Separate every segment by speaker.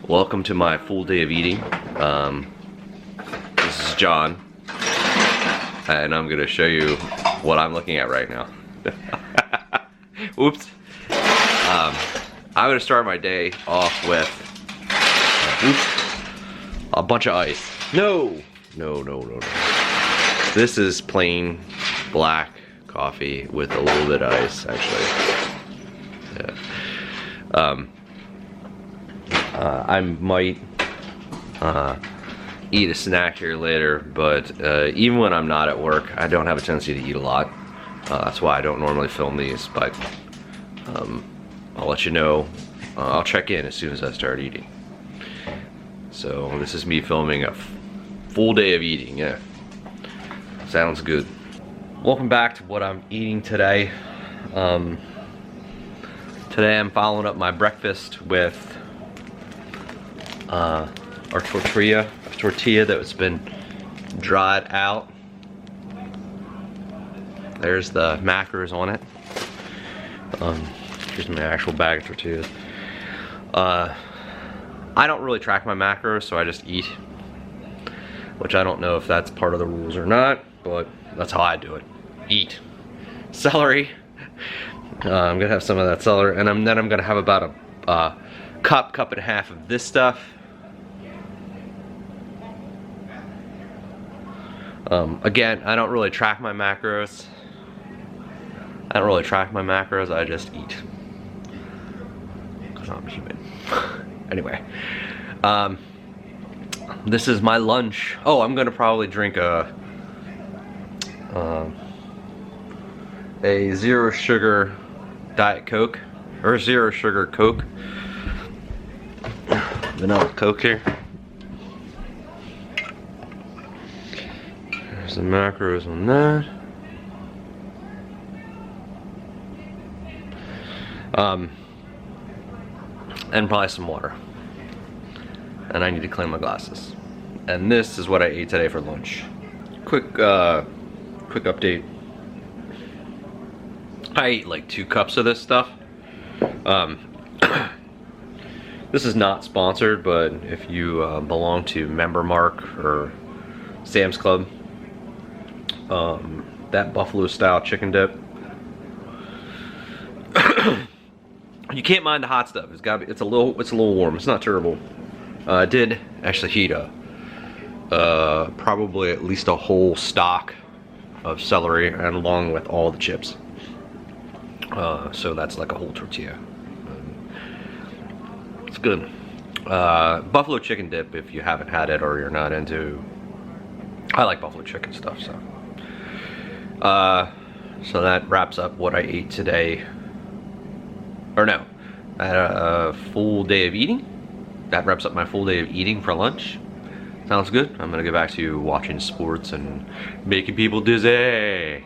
Speaker 1: Welcome to my full day of eating. This is John, and I'm gonna show you what I'm looking at right now. Oops. I'm gonna start my day off with a bunch of ice. No. This is plain black coffee with a little bit of ice, actually. Yeah. I might eat a snack here later, but even when I'm not at work, I don't have a tendency to eat a lot. That's why I don't normally film these, but I'll let you know. I'll check in as soon as I start eating. So this is me filming a full day of eating, yeah. Sounds good. Welcome back to what I'm eating today. Today I'm following up my breakfast with our tortilla that's been dried out. There's the macros on it. Here's my actual bag of tortillas. I don't really track my macros, so I just eat, which I don't know if that's part of the rules or not, but that's how I do it. Eat. Celery. I'm gonna have some of that celery, and then I'm gonna have about a cup and a half of this stuff. Again, I don't really track my macros. I just eat. Because I'm human. Anyway. This is my lunch. Oh, I'm gonna probably drink a zero sugar Diet Coke. Or zero sugar Coke. Vanilla Coke here. There's the macros on that. And probably some water. And I need to clean my glasses. And this is what I ate today for lunch. Quick update. I ate like 2 cups of this stuff. This is not sponsored, but if you belong to Member Mark or Sam's Club, that buffalo style chicken dip, you can't mind the hot stuff. It's a little warm. It's not terrible. I did actually heat up probably at least a whole stock of celery, and along with all the chips. So that's like a whole tortilla. It's good. Buffalo chicken dip, if you haven't had it or you're not into. I like buffalo chicken stuff, so. So that wraps up what I ate today. Or no, I had a full day of eating. That wraps up my full day of eating for lunch. Sounds good. I'm gonna get back to watching sports and making people dizzy.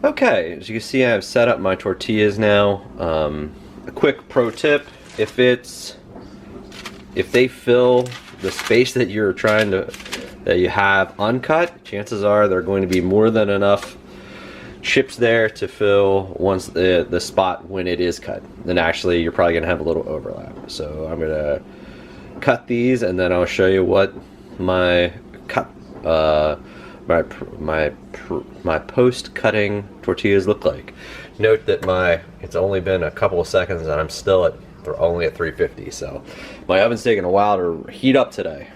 Speaker 1: Okay, as you can see, I've set up my tortillas now. A quick pro tip: if they fill the space that you have uncut, chances are they're going to be more than enough chips there to fill once the spot when it is cut. Then actually you're probably gonna have a little overlap. So I'm gonna cut these, and then I'll show you what my my post cutting tortillas look like. Note that it's only been a couple of seconds and I'm still only at 350. So my oven's taking a while to heat up today.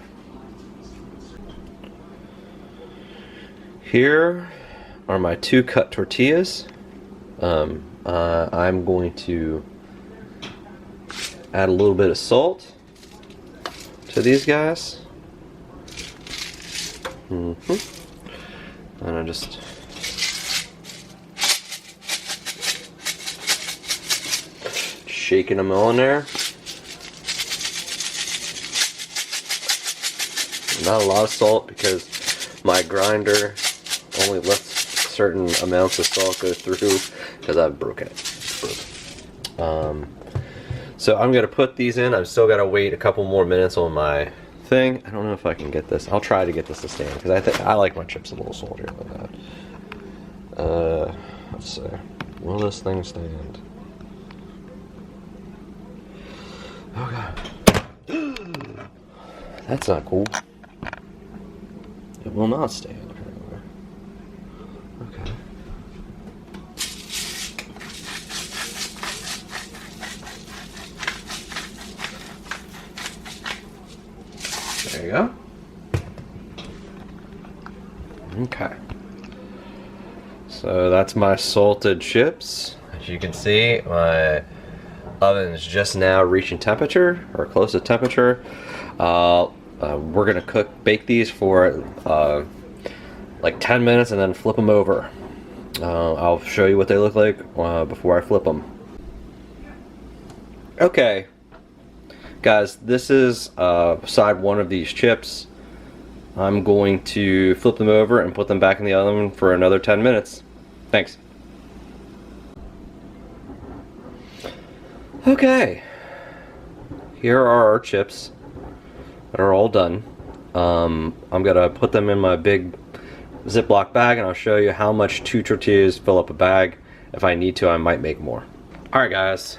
Speaker 1: Here are my 2 cut tortillas. I'm going to add a little bit of salt to these guys. And I just shaking them all in there. Not a lot of salt because my grinder only lets certain amounts of salt go through because I've broken it. It's broken. So I'm gonna put these in. I've still gotta wait a couple more minutes on my thing. I don't know if I can get this. I'll try to get this to stand because I like my chips a little saltier than that. Let's see. Will this thing stand? Okay. That's not cool. It will not stay in there anywhere. Okay. There you go. Okay. So that's my salted chips. As you can see, my oven is just now reaching temperature, or close to temperature. We're gonna bake these for like 10 minutes and then flip them over. I'll show you what they look like before I flip them. Okay, guys, this is side one of these chips. I'm going to flip them over and put them back in the oven for another 10 minutes. Thanks. Okay, here are our chips that are all done. I'm gonna put them in my big Ziploc bag and I'll show you how much 2 tortillas fill up a bag. If I need to, I might make more. Alright guys,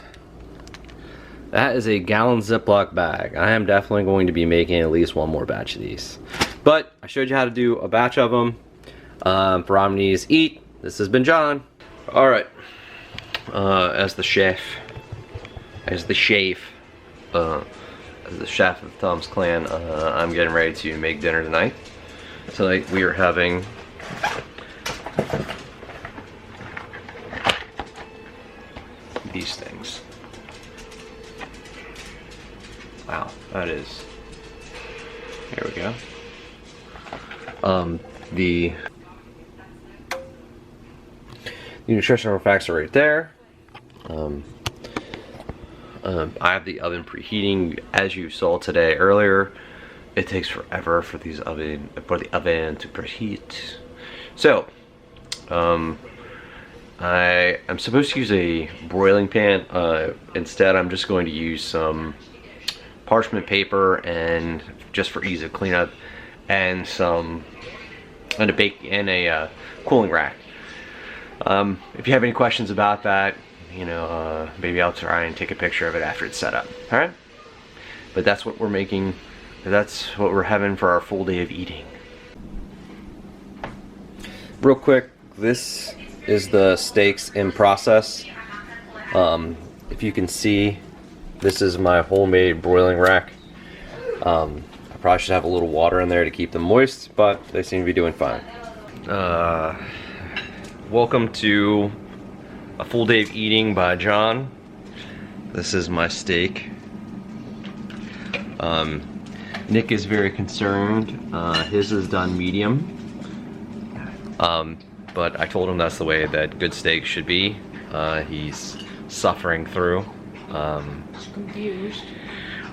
Speaker 1: that is a gallon Ziploc bag. I am definitely going to be making at least one more batch of these. But I showed you how to do a batch of them for Omnis Eat. This has been John. Alright, as the chef of Tom's Clan, I'm getting ready to make dinner tonight. Tonight we are having these things. Wow, that is, here we go. The nutritional facts are right there. I have the oven preheating, as you saw today earlier. It takes forever for the oven to preheat. So, I am supposed to use a broiling pan. Instead, I'm just going to use some parchment paper and just for ease of cleanup, and a cooling rack. If you have any questions about that, you know, maybe I'll try and take a picture of it after it's set up. All right, but that's what we're making. That's what we're having for our full day of eating. Real quick, this is the steaks in process. If you can see, this is my homemade broiling rack. I probably should have a little water in there to keep them moist, but they seem to be doing fine. Welcome to a full day of eating by John. This is my steak. Nick is very concerned. His is done medium. But I told him that's the way that good steak should be. He's suffering through.
Speaker 2: Confused.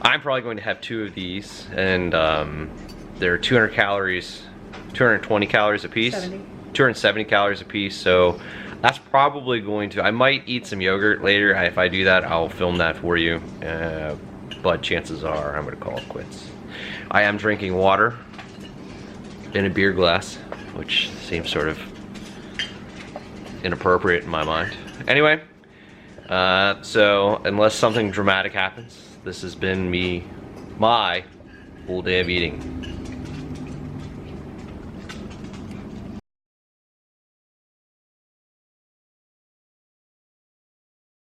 Speaker 1: I'm probably going to have 2 of these, and they're 200 calories, 220 calories a piece. 270 calories a piece, so that's probably going to, I might eat some yogurt later. If I do that, I'll film that for you, but chances are I'm going to call it quits. I am drinking water in a beer glass, which seems sort of inappropriate in my mind. Anyway, so unless something dramatic happens, this has been my full day of eating.